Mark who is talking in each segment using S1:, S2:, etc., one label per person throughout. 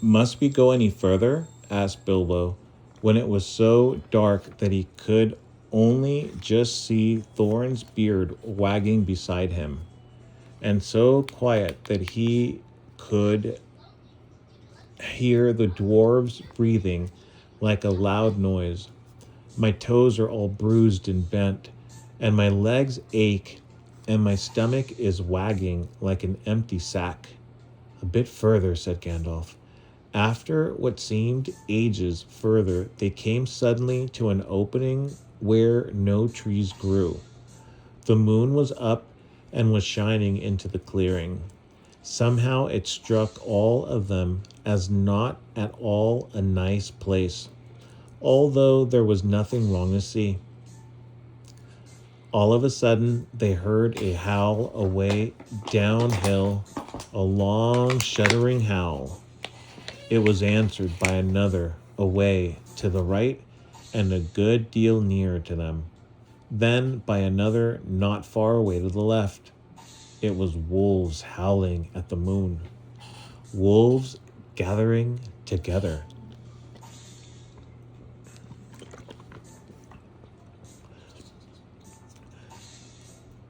S1: Must we go any further? Asked Bilbo, when it was so dark that he could only just see Thorin's beard wagging beside him, and so quiet that he could hear the dwarves breathing like a loud noise. My toes are all bruised and bent, and my legs ache, and my stomach is wagging like an empty sack. A bit further, said Gandalf. After what seemed ages further, they came suddenly to an opening where no trees grew. The moon was up and was shining into the clearing. Somehow it struck all of them as not at all a nice place, although there was nothing wrong to see. All of a sudden, they heard a howl away downhill, a long, shuddering howl. It was answered by another away to the right and a good deal nearer to them, then by another not far away to the left. It was wolves howling at the moon, wolves gathering together.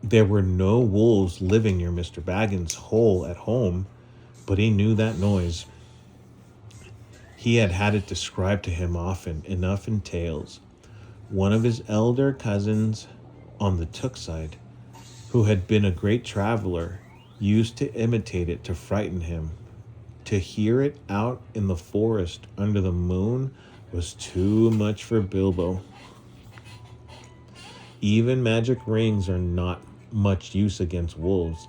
S1: There were no wolves living near Mr. Baggins' hole at home, but he knew that noise. He had had it described to him often enough in tales. One of his elder cousins on the Took side, who had been a great traveler, used to imitate it to frighten him. To hear it out in the forest under the moon was too much for Bilbo. Even magic rings are not much use against wolves,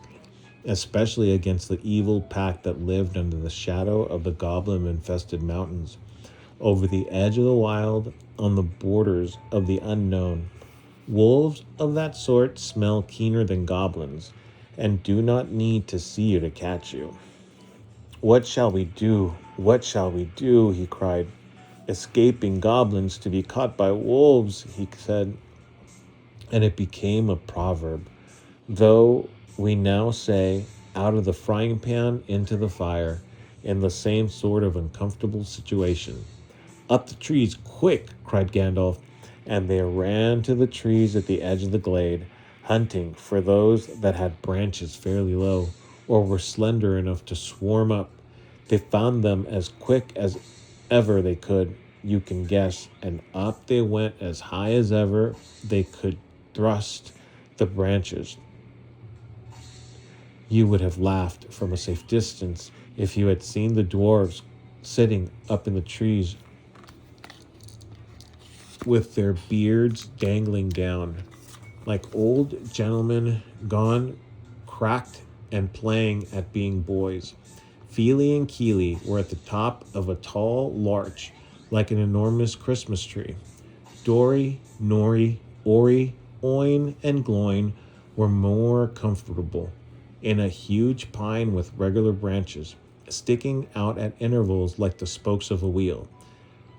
S1: especially against the evil pack that lived under the shadow of the goblin-infested mountains, over the edge of the wild, on the borders of the unknown. Wolves of that sort smell keener than goblins, and do not need to see you to catch you. What shall we do? What shall we do? He cried. Escaping goblins to be caught by wolves, he said, and it became a proverb, though we now say, out of the frying pan into the fire, in the same sort of uncomfortable situation. Up the trees, quick, cried Gandalf, and they ran to the trees at the edge of the glade, hunting for those that had branches fairly low, or were slender enough to swarm up. They found them as quick as ever they could, you can guess, and up they went as high as ever they could thrust the branches. You would have laughed from a safe distance if you had seen the dwarves sitting up in the trees with their beards dangling down, like old gentlemen gone cracked and playing at being boys. Feely and Keely were at the top of a tall larch, like an enormous Christmas tree. Dory, Nori, Ori, Oin, and Gloin were more comfortable in a huge pine with regular branches, sticking out at intervals like the spokes of a wheel.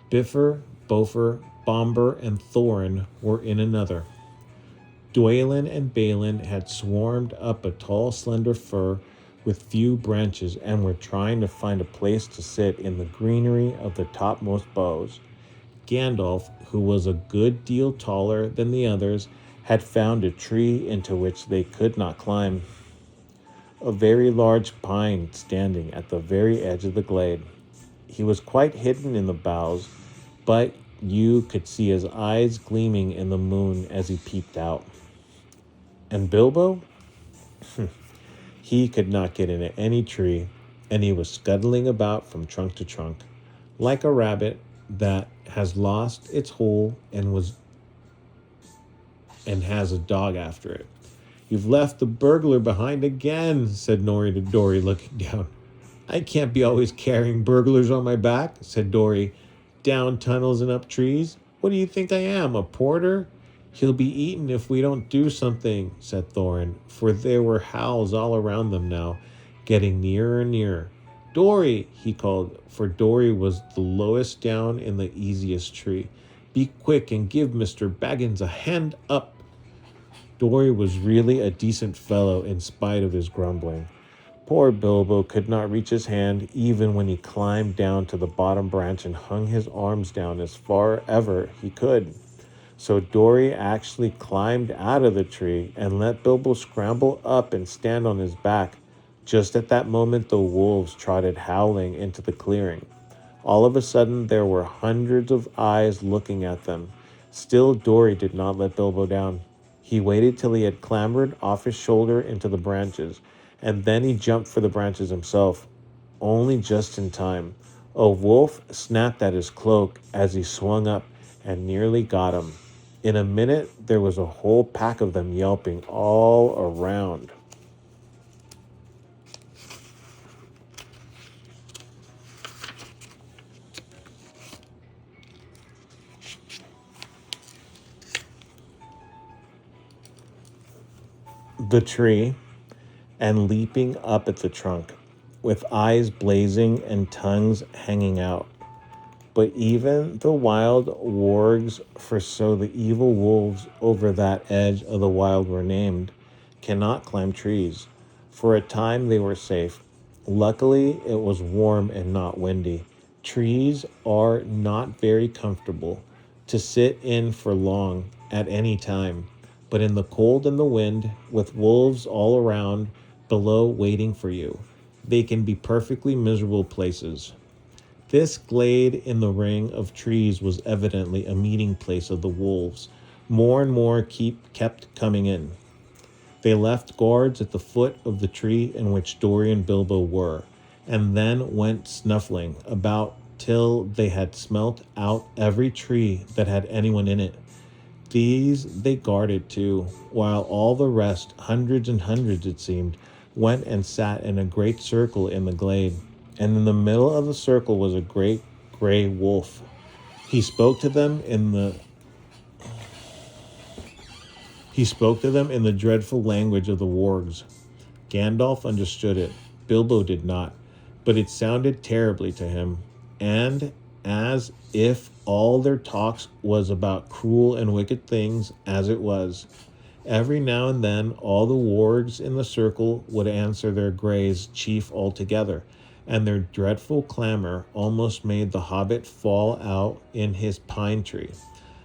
S1: Biffer, Bofer, Bomber, and Thorin were in another. Dwalin and Balin had swarmed up a tall, slender fir with few branches and were trying to find a place to sit in the greenery of the topmost boughs. Gandalf, who was a good deal taller than the others, had found a tree into which they could not climb. A very large pine standing at the very edge of the glade. He was quite hidden in the boughs, but you could see his eyes gleaming in the moon as he peeped out. And Bilbo? He could not get into any tree, and he was scuttling about from trunk to trunk, like a rabbit that has lost its hole and has a dog after it. You've left the burglar behind again, said Nori to Dory, looking down. I can't be always carrying burglars on my back, said Dory. Down tunnels and up trees? What do you think I am, a porter? He'll be eaten if we don't do something, said Thorin, for there were howls all around them now, getting nearer and nearer. Dory, he called, for Dory was the lowest down in the easiest tree. Be quick and give Mr. Baggins a hand up. Dory was really a decent fellow in spite of his grumbling, Poor Bilbo could not reach his hand even when he climbed down to the bottom branch and hung his arms down as far ever he could. So Dory actually climbed out of the tree and let Bilbo scramble up and stand on his back. Just at that moment, the wolves trotted howling into the clearing. All of a sudden, there were hundreds of eyes looking at them. Still, Dory did not let Bilbo down. He waited till he had clambered off his shoulder into the branches, and then he jumped for the branches himself, only just in time. A wolf snapped at his cloak as he swung up and nearly got him. In a minute, there was a whole pack of them yelping all around. The tree and leaping up at the trunk, with eyes blazing and tongues hanging out. But even the wild wargs, for so the evil wolves over that edge of the wild were named, cannot climb trees. For a time they were safe. Luckily, it was warm and not windy. Trees are not very comfortable to sit in for long at any time, but in the cold and the wind, with wolves all around below waiting for you, they can be perfectly miserable places. This glade in the ring of trees was evidently a meeting place of the wolves. More and more kept coming in. They left guards at the foot of the tree in which Dory and Bilbo were, and then went snuffling about till they had smelt out every tree that had anyone in it. These they guarded too, while all the rest, hundreds and hundreds it seemed, went and sat in a great circle in the glade. And in the middle of the circle was a great gray wolf. He spoke to them in the dreadful language of the wargs. Gandalf understood it. Bilbo did not, but it sounded terribly to him, and as if all their talks was about cruel and wicked things, as it was. Every now and then all the wargs in the circle would answer their grey's chief altogether, and their dreadful clamor almost made the hobbit fall out in his pine tree.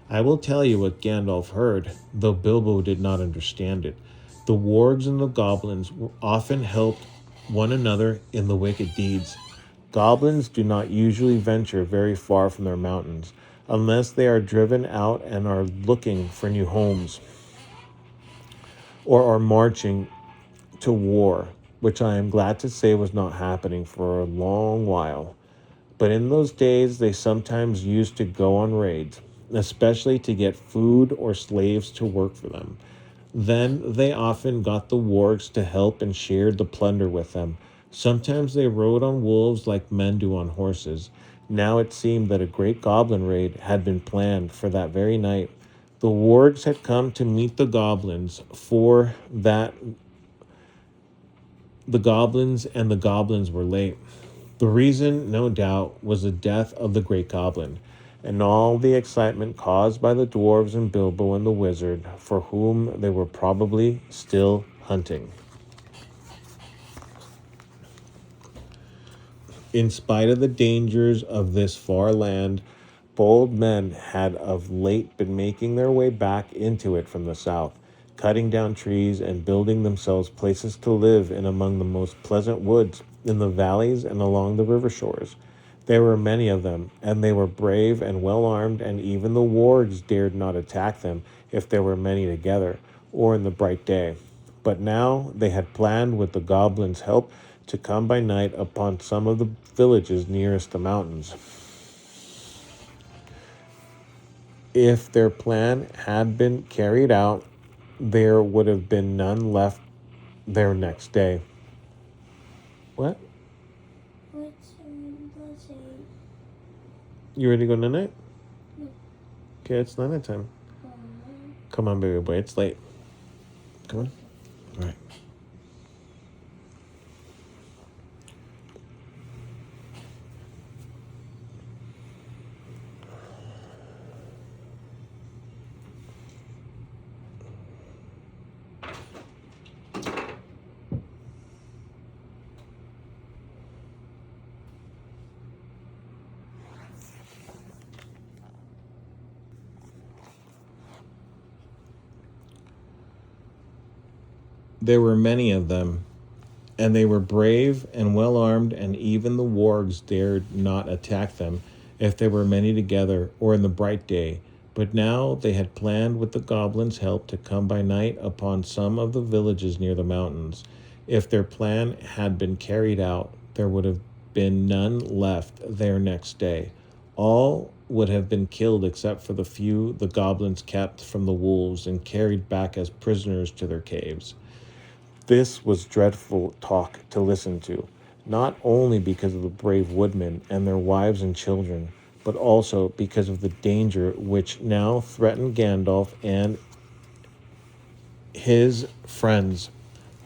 S1: I will tell you what Gandalf heard, though Bilbo did not understand it. The wargs and the goblins often helped one another in the wicked deeds. Goblins do not usually venture very far from their mountains, unless they are driven out and are looking for new homes, or are marching to war, which I am glad to say was not happening for a long while. But in those days, they sometimes used to go on raids, especially to get food or slaves to work for them. Then they often got the wargs to help and shared the plunder with them. Sometimes they rode on wolves like men do on horses. Now it seemed that a great goblin raid had been planned for that very night. The wargs had come to meet the goblins, for that the goblins were late. The reason, no doubt, was the death of the great goblin, and all the excitement caused by the dwarves and Bilbo and the wizard, for whom they were probably still hunting. In spite of the dangers of this far land, bold men had of late been making their way back into it from the south, cutting down trees and building themselves places to live in among the most pleasant woods, in the valleys and along the river shores. There were many of them, and they were brave and well armed, and even the wargs dared not attack them if there were many together, or in the bright day. But now they had planned, with the goblins' help, to come by night upon some of the villages nearest the mountains. If their plan had been carried out, there would have been none left there next day. What? You ready to go night? Okay, it's night time. Come on, baby boy, it's late. Come on. All right. There were many of them, and they were brave and well armed, and even the wargs dared not attack them if there were many together or in the bright day. But now they had planned with the goblins' help to come by night upon some of the villages near the mountains. If their plan had been carried out, there would have been none left there next day. All would have been killed except for the few the goblins kept from the wolves and carried back as prisoners to their caves. This was dreadful talk to listen to, not only because of the brave woodmen and their wives and children, but also because of the danger which now threatened Gandalf and his friends.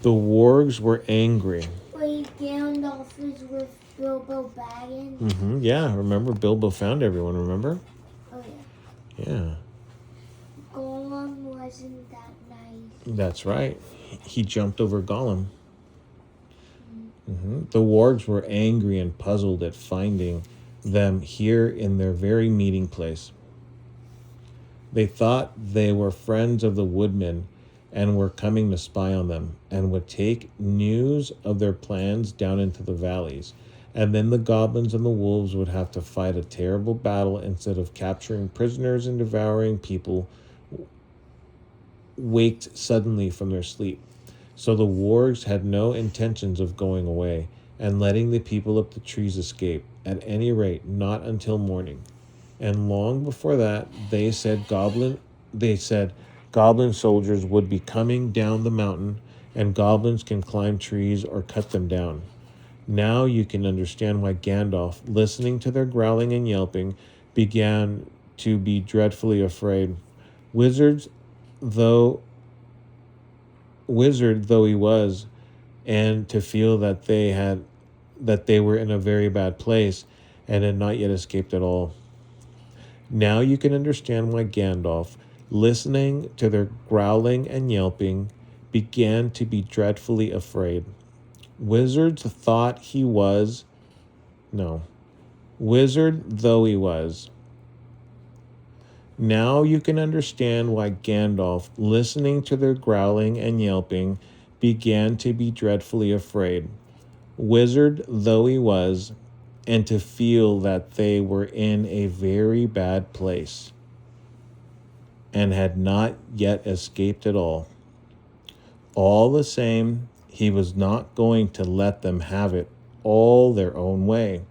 S1: The wargs were angry.
S2: Wait, Gandalf is with Bilbo Baggins?
S1: Yeah, remember Bilbo found everyone, remember?
S2: Oh, yeah.
S1: Yeah.
S2: Gollum wasn't that nice.
S1: That's right. He jumped over Gollum. The wargs were angry and puzzled at finding them here in their very meeting place. They thought they were friends of the woodmen and were coming to spy on them and would take news of their plans down into the valleys. And then the goblins and the wolves would have to fight a terrible battle instead of capturing prisoners and devouring people waked suddenly from their sleep. So the wargs had no intentions of going away and letting the people up the trees escape, at any rate not until morning. And long before that, they said goblin soldiers would be coming down the mountain, and goblins can climb trees or cut them down. Now you can understand why Gandalf, listening to their growling and yelping, began to be dreadfully afraid. Wizard though he was, and to feel that they were in a very bad place and had not yet escaped at all. Now you can understand why Gandalf, listening to their growling and yelping, began to be dreadfully afraid. Wizard though he was, now you can understand why Gandalf, listening to their growling and yelping, began to be dreadfully afraid. Wizard though he was, and to feel that they were in a very bad place and had not yet escaped at all. All the same, he was not going to let them have it all their own way.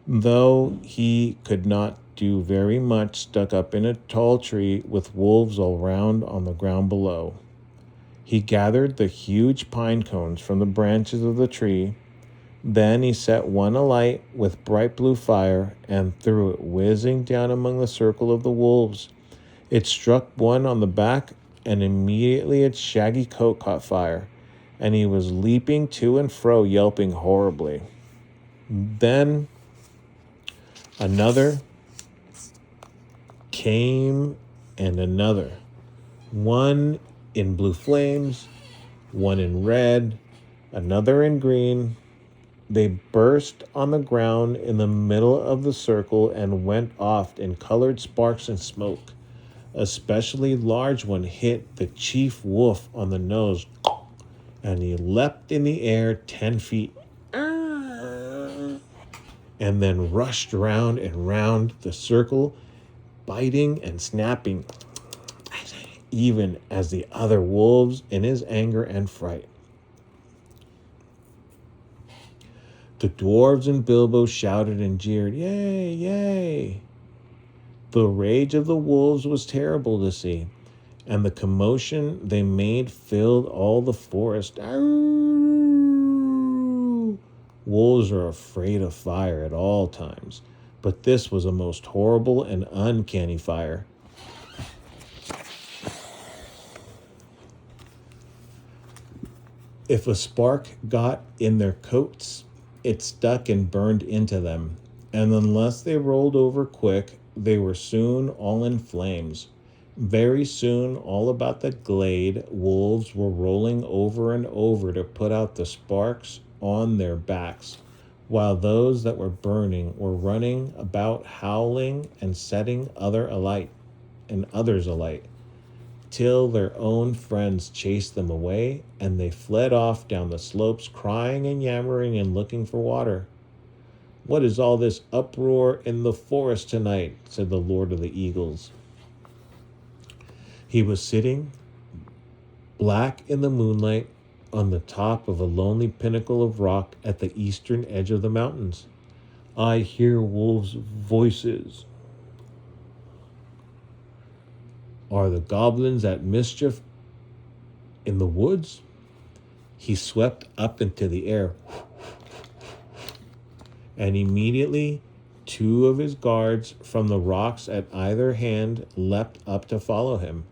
S1: Though he could not do very much stuck up in a tall tree with wolves all round on the ground below. He gathered the huge pine cones from the branches of the tree. Then he set one alight with bright blue fire and threw it whizzing down among the circle of the wolves. It struck one on the back, and immediately its shaggy coat caught fire, and he was leaping to and fro, yelping horribly. Then another came, and another, one in blue flames, one in red, another in green. They burst on the ground in the middle of the circle and went off in colored sparks and smoke. A especially large one hit the chief wolf on the nose, and he leapt in the air 10 feet, and then rushed round and round the circle, biting and snapping, even as the other wolves in his anger and fright. The dwarves and Bilbo shouted and jeered, "Yay, yay!" The rage of the wolves was terrible to see, and the commotion they made filled all the forest. Arrgh! Wolves are afraid of fire at all times, but this was a most horrible and uncanny fire. If a spark got in their coats, it stuck and burned into them, and unless they rolled over quick, they were soon all in flames. Very soon, all about the glade, wolves were rolling over and over to put out the sparks on their backs, while those that were burning were running about howling and setting others alight. until their own friends chased them away, and they fled off down the slopes, crying and yammering and looking for water. "What is all this uproar in the forest tonight?" said the Lord of the Eagles. He was sitting, black in the moonlight, on the top of a lonely pinnacle of rock at the eastern edge of the mountains. "I hear wolves' voices. Are the goblins at mischief in the woods?" He swept up into the air, and immediately 2 of his guards from the rocks at either hand leapt up to follow him.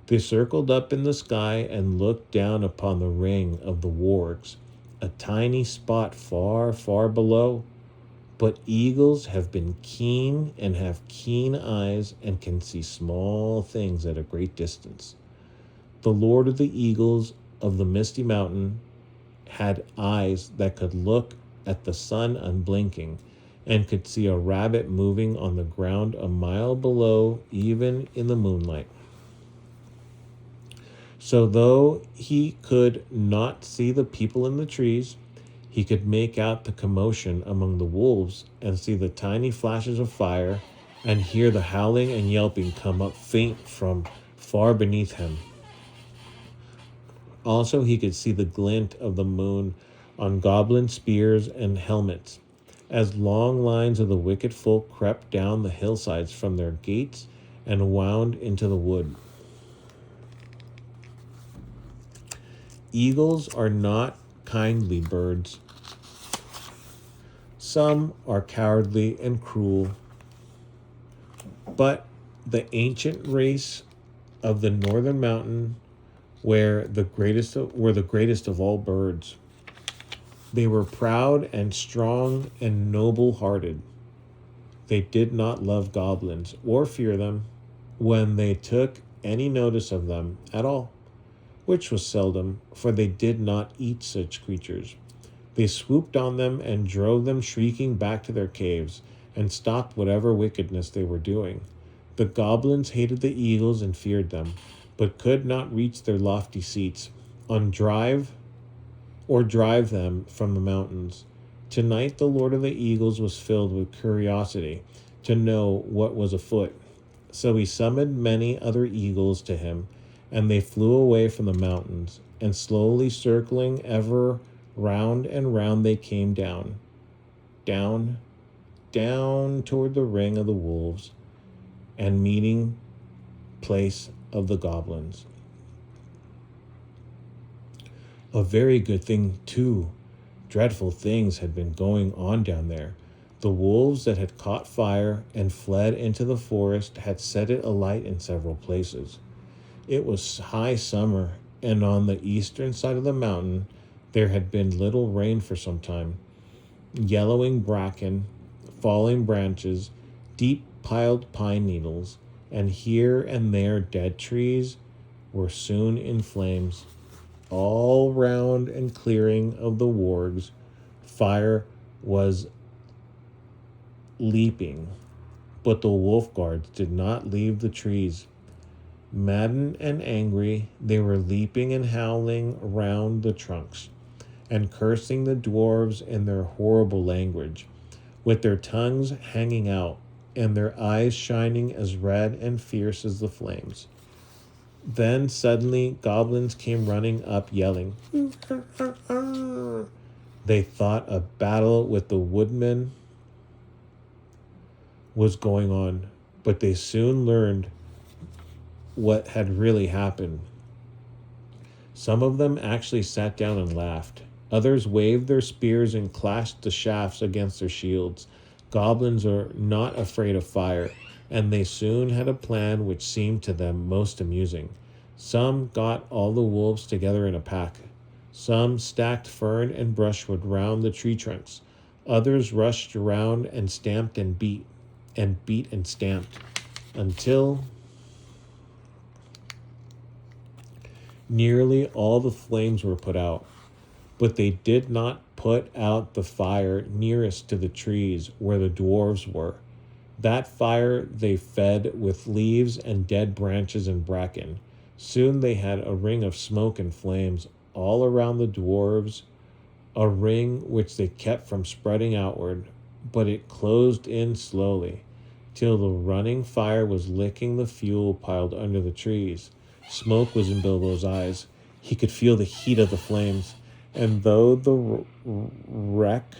S1: They circled up in the sky and looked down upon the ring of the wargs, a tiny spot far, far below. But eagles have been keen and have keen eyes and can see small things at a great distance. The Lord of the Eagles of the Misty Mountain had eyes that could look at the sun unblinking and could see a rabbit moving on the ground a mile below, even in the moonlight. So though he could not see the people in the trees, he could make out the commotion among the wolves and see the tiny flashes of fire and hear the howling and yelping come up faint from far beneath him. Also, he could see the glint of the moon on goblin spears and helmets, as long lines of the wicked folk crept down the hillsides from their gates and wound into the wood. Eagles are not kindly birds. Some are cowardly and cruel. But the ancient race of the northern mountain were the greatest of all birds. They were proud and strong and noble-hearted. They did not love goblins or fear them when they took any notice of them at all, which was seldom, for they did not eat such creatures. They swooped on them and drove them shrieking back to their caves and stopped whatever wickedness they were doing. The goblins hated the eagles and feared them, but could not reach their lofty seats drive them from the mountains. Tonight the Lord of the Eagles was filled with curiosity to know what was afoot. So he summoned many other eagles to him, and they flew away from the mountains, and slowly circling ever round and round they came down toward the ring of the wolves and meeting place of the goblins. A very good thing, too. Dreadful things had been going on down there. The wolves that had caught fire and fled into the forest had set it alight in several places. It was high summer, and on the eastern side of the mountain there had been little rain for some time. Yellowing bracken, falling branches, deep piled pine needles, and here and there dead trees were soon in flames. All round and clearing of the wargs, fire was leaping, but the wolf guards did not leave the trees. Maddened and angry, they were leaping and howling round the trunks, and cursing the dwarves in their horrible language, with their tongues hanging out, and their eyes shining as red and fierce as the flames. Then suddenly goblins came running up, yelling. They thought a battle with the woodmen was going on, but they soon learned what had really happened. Some of them actually sat down and laughed. Others waved their spears and clashed the shafts against their shields. Goblins are not afraid of fire, and they soon had a plan which seemed to them most amusing. Some got all the wolves together in a pack. Some stacked fern and brushwood round the tree trunks. Others rushed around and stamped and beat and stamped until nearly all the flames were put out. But they did not put out the fire nearest to the trees where the dwarves were. That fire they fed with leaves and dead branches and bracken. Soon they had a ring of smoke and flames all around the dwarves, a ring which they kept from spreading outward, but it closed in slowly, till the running fire was licking the fuel piled under the trees. Smoke was in Bilbo's eyes. He could feel the heat of the flames, and though the wreck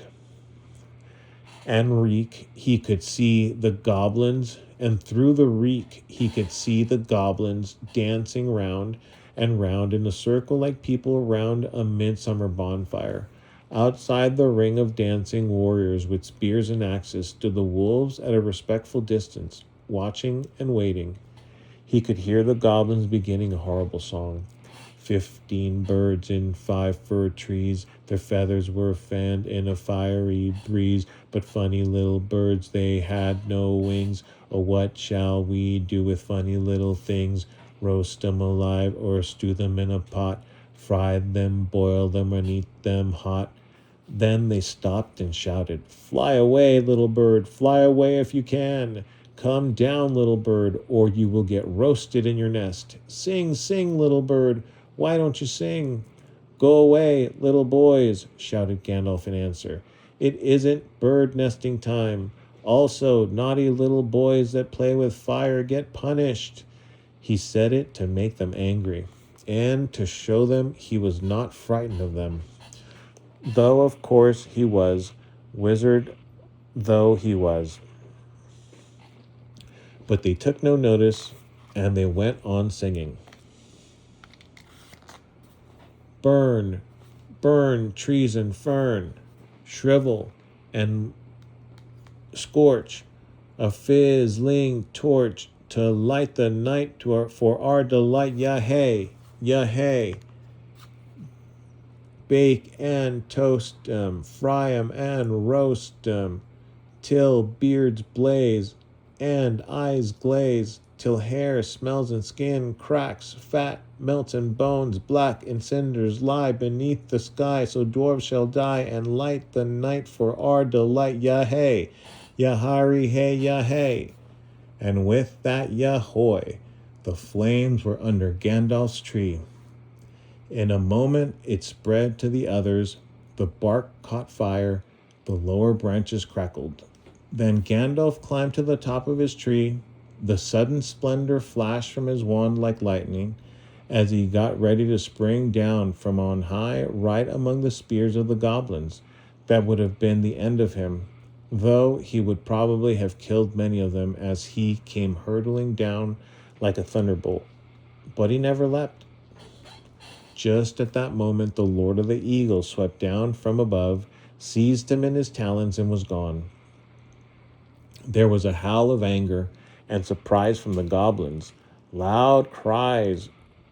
S1: and reek, he could see the goblins, and through the reek, he could see the goblins dancing round and round in a circle like people around a midsummer bonfire. Outside the ring of dancing warriors with spears and axes stood the wolves at a respectful distance, watching and waiting. He could hear the goblins beginning a horrible song. 15 birds in 5 fir trees, their feathers were fanned in a fiery breeze, but funny little birds, they had no wings. Oh, what shall we do with funny little things? Roast them alive or stew them in a pot, fry them, boil them, and eat them hot. Then they stopped and shouted, "Fly away, little bird, fly away if you can. Come down, little bird, or you will get roasted in your nest. Sing, sing, little bird, why don't you sing?" "Go away, little boys," shouted Gandalf in answer. "It isn't bird nesting time. Also, naughty little boys that play with fire get punished." He said it to make them angry, and to show them he was not frightened of them. Though, of course, he was, wizard though he was. But they took no notice, and they went on singing. "Burn, burn, trees and fern, shrivel and scorch, a fizzling torch to light the night for our delight. Ya-hey, ya-hey. Bake and toast 'em, fry 'em and roast 'em, till beards blaze and eyes glaze, till hair smells and skin cracks, fat melts and bones black in cinders lie beneath the sky. So dwarves shall die and light the night for our delight. Ya-hey, ya-hari, hey, ya-hey." And with that ya-hoy, the flames were under Gandalf's tree. In a moment it spread to the others, the bark caught fire, the lower branches crackled. Then Gandalf climbed to the top of his tree. The sudden splendor flashed from his wand like lightning, as he got ready to spring down from on high right among the spears of the goblins. That would have been the end of him, though he would probably have killed many of them as he came hurtling down like a thunderbolt. But he never leapt. Just at that moment, the Lord of the Eagles swept down from above, seized him in his talons, and was gone. There was a howl of anger and surprise from the goblins. Loud cried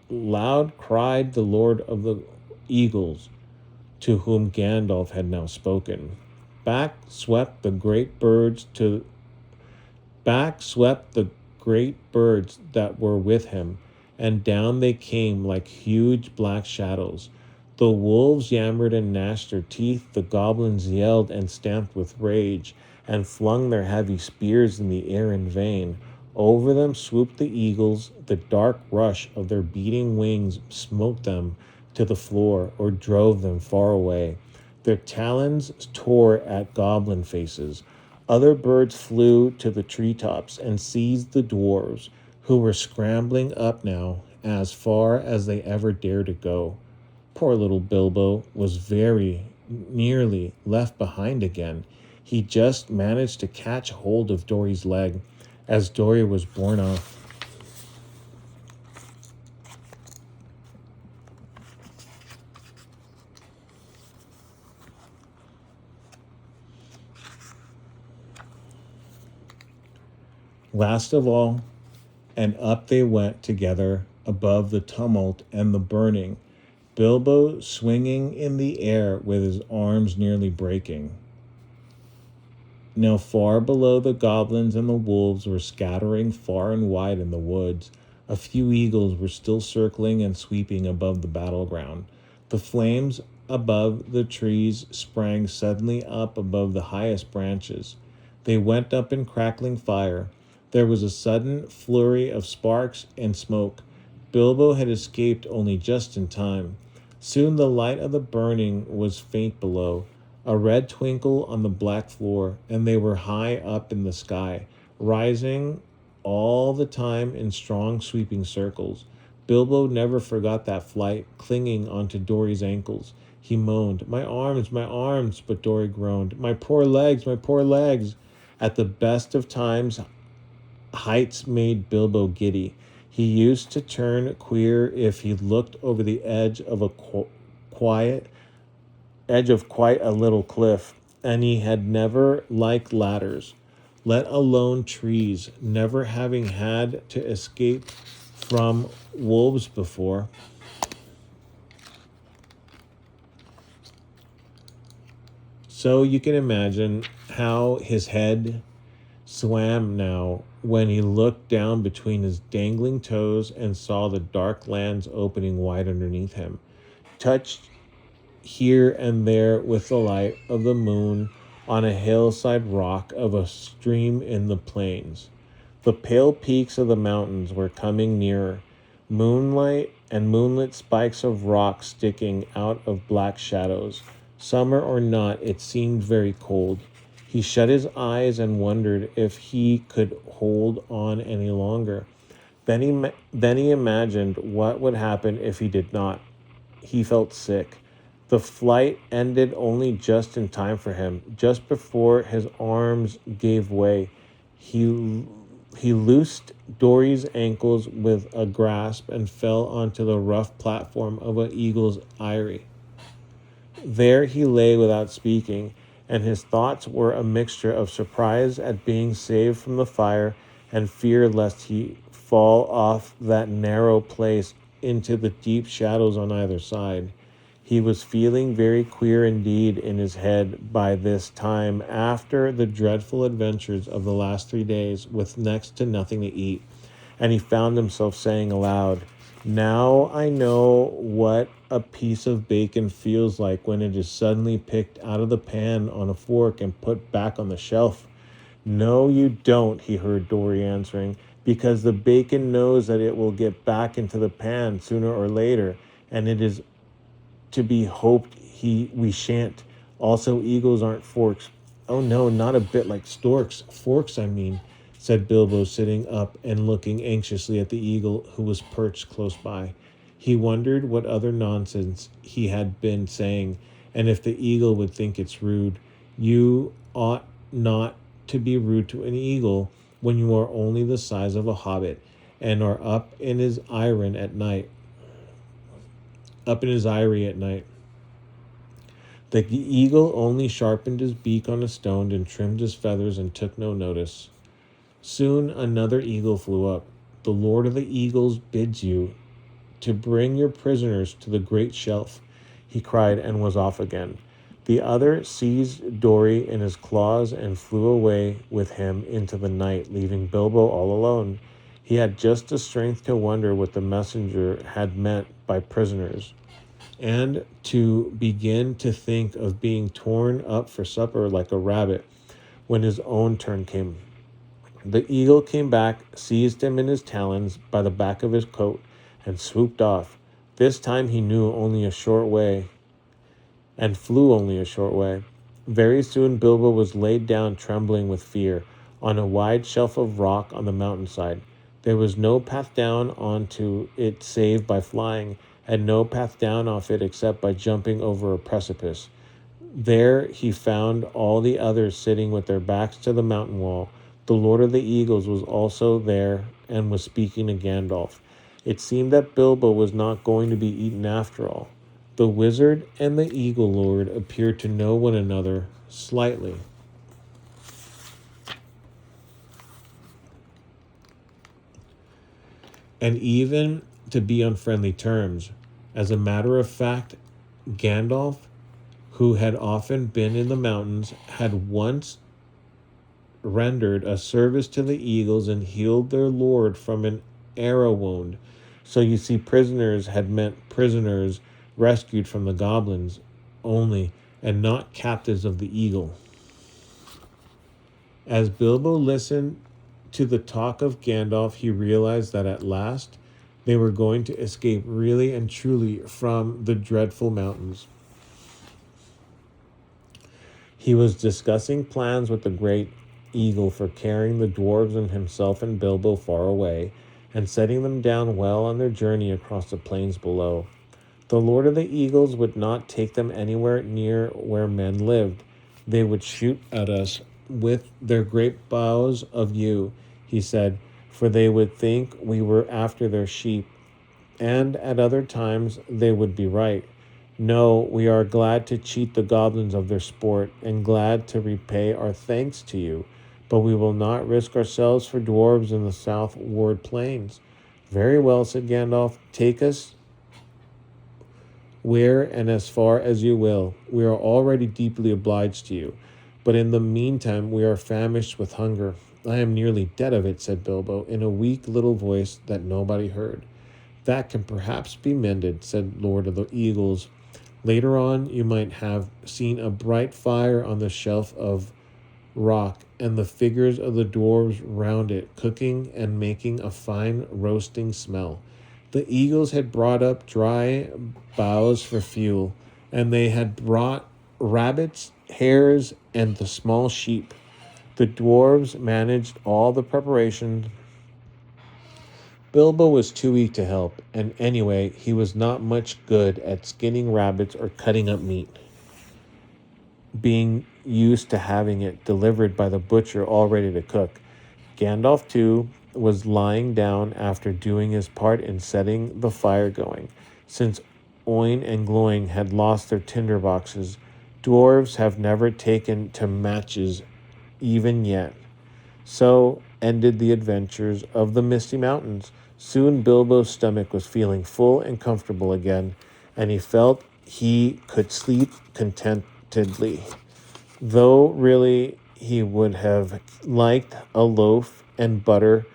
S1: the Lord of the Eagles, to whom Gandalf had now spoken. Back swept the great birds that were with him, and down they came like huge black shadows. The wolves yammered and gnashed their teeth, the goblins yelled and stamped with rage, and flung their heavy spears in the air in vain. Over them swooped the eagles. The dark rush of their beating wings smote them to the floor or drove them far away. Their talons tore at goblin faces. Other birds flew to the treetops and seized the dwarves, who were scrambling up now as far as they ever dared to go. Poor little Bilbo was very nearly left behind again. He just managed to catch hold of Dory's leg as Dory was borne off. Last of all, and up they went together above the tumult and the burning, Bilbo swinging in the air with his arms nearly breaking. Now far below, the goblins and the wolves were scattering far and wide in the woods. A few eagles were still circling and sweeping above the battleground. The flames above the trees sprang suddenly up above the highest branches. They went up in crackling fire. There was a sudden flurry of sparks and smoke. Bilbo had escaped only just in time. Soon the light of the burning was faint below, a red twinkle on the black floor, and they were high up in the sky, rising all the time in strong sweeping circles. Bilbo never forgot that flight, clinging onto Dory's ankles. He moaned, my arms, but Dory groaned, my poor legs, my poor legs. At the best of times, heights made Bilbo giddy. He used to turn queer if he looked over the edge of a quiet edge of quite a little cliff, and he had never liked ladders, let alone trees, never having had to escape from wolves before. So you can imagine how his head swam now when he looked down between his dangling toes and saw the dark lands opening wide underneath him, touched here and there with the light of the moon on a hillside rock of a stream in the plains. The pale peaks of the mountains were coming nearer, moonlight and moonlit spikes of rock sticking out of black shadows. Summer or not, it seemed very cold. He shut his eyes and wondered if he could hold on any longer. Then he imagined what would happen if he did not. He felt sick. The flight ended only just in time for him. Just before his arms gave way, he loosed Dory's ankles with a grasp and fell onto the rough platform of an eagle's eyrie. There he lay without speaking, and his thoughts were a mixture of surprise at being saved from the fire and fear lest he fall off that narrow place into the deep shadows on either side. He was feeling very queer indeed in his head by this time after the dreadful adventures of the last 3 days with next to nothing to eat, and he found himself saying aloud, "Now I know what a piece of bacon feels like when it is suddenly picked out of the pan on a fork and put back on the shelf." "No, you don't," he heard Dory answering, "because the bacon knows that it will get back into the pan sooner or later, and it is to be hoped we shan't. Also, eagles aren't forks." "Oh no, not a bit like storks. Forks, I mean," said Bilbo, sitting up and looking anxiously at the eagle who was perched close by. He wondered what other nonsense he had been saying, and if the eagle would think it's rude. You ought not to be rude to an eagle when you are only the size of a hobbit and are up in his eyrie at night. The eagle only sharpened his beak on a stone and trimmed his feathers and took no notice. Soon another eagle flew up. "The Lord of the Eagles bids you to bring your prisoners to the great shelf," he cried, and was off again. The other seized Dory in his claws and flew away with him into the night, leaving Bilbo all alone. He had just the strength to wonder what the messenger had meant by prisoners, and to begin to think of being torn up for supper like a rabbit when his own turn came. The eagle came back, seized him in his talons by the back of his coat, and swooped off. This time he knew only a short way, and flew only a short way. Very soon Bilbo was laid down trembling with fear, on a wide shelf of rock on the mountainside. There was no path down onto it save by flying, and no path down off it except by jumping over a precipice. There he found all the others sitting with their backs to the mountain wall. The Lord of the Eagles was also there and was speaking to Gandalf. It seemed that Bilbo was not going to be eaten after all. The wizard and the Eagle Lord appeared to know one another slightly. And even to be on friendly terms. As a matter of fact, Gandalf, who had often been in the mountains, had once rendered a service to the eagles and healed their lord from an arrow wound. So you see, prisoners had meant prisoners rescued from the goblins only, and not captives of the eagle. As Bilbo listened to the talk of Gandalf, he realized that at last They were going to escape really and truly from the dreadful mountains. He was discussing plans with the great eagle for carrying the dwarves and himself and Bilbo far away, and setting them down well on their journey across the plains below. The Lord of the Eagles would not take them anywhere near where men lived. They would shoot at us with their great bows of yew, he said, for they would think we were after their sheep, and at other times they would be right. No, we are glad to cheat the goblins of their sport, and glad to repay our thanks to you, but we will not risk ourselves for dwarves in the southward plains. Very well, said Gandalf. Take us where and as far as you will. We are already deeply obliged to you, but in the meantime we are famished with hunger. I am nearly dead of it, said Bilbo, in a weak little voice that nobody heard. That can perhaps be mended, said Lord of the Eagles. Later on you might have seen a bright fire on the shelf of rock, and the figures of the dwarves round it, cooking and making a fine roasting smell. The eagles had brought up dry boughs for fuel, and they had brought rabbits, hares, and the small sheep. The dwarves managed all the preparations. Bilbo was too weak to help, and anyway, he was not much good at skinning rabbits or cutting up meat, being used to having it delivered by the butcher all ready to cook. Gandalf, too, was lying down after doing his part in setting the fire going. Since Oin and Gloin had lost their tinder boxes, dwarves have never taken to matches even yet. So ended the adventures of the Misty Mountains. Soon Bilbo's stomach was feeling full and comfortable again, and he felt he could sleep contentedly, though really he would have liked a loaf and butter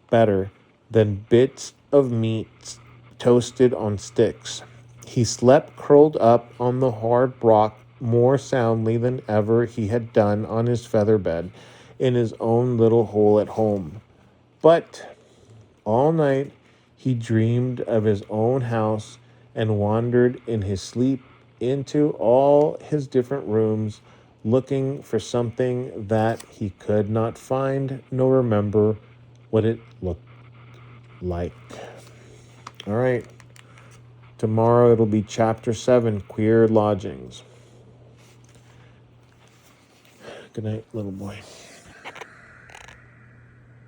S1: better than bits of meat toasted on sticks. He slept curled up on the hard rock more soundly than ever he had done on his feather bed in his own little hole at home. But all night he dreamed of his own house and wandered in his sleep into all his different rooms, looking for something that he could not find nor remember what it looked like. All right. Tomorrow it'll be chapter 7, Queer Lodgings. Good night, little boy.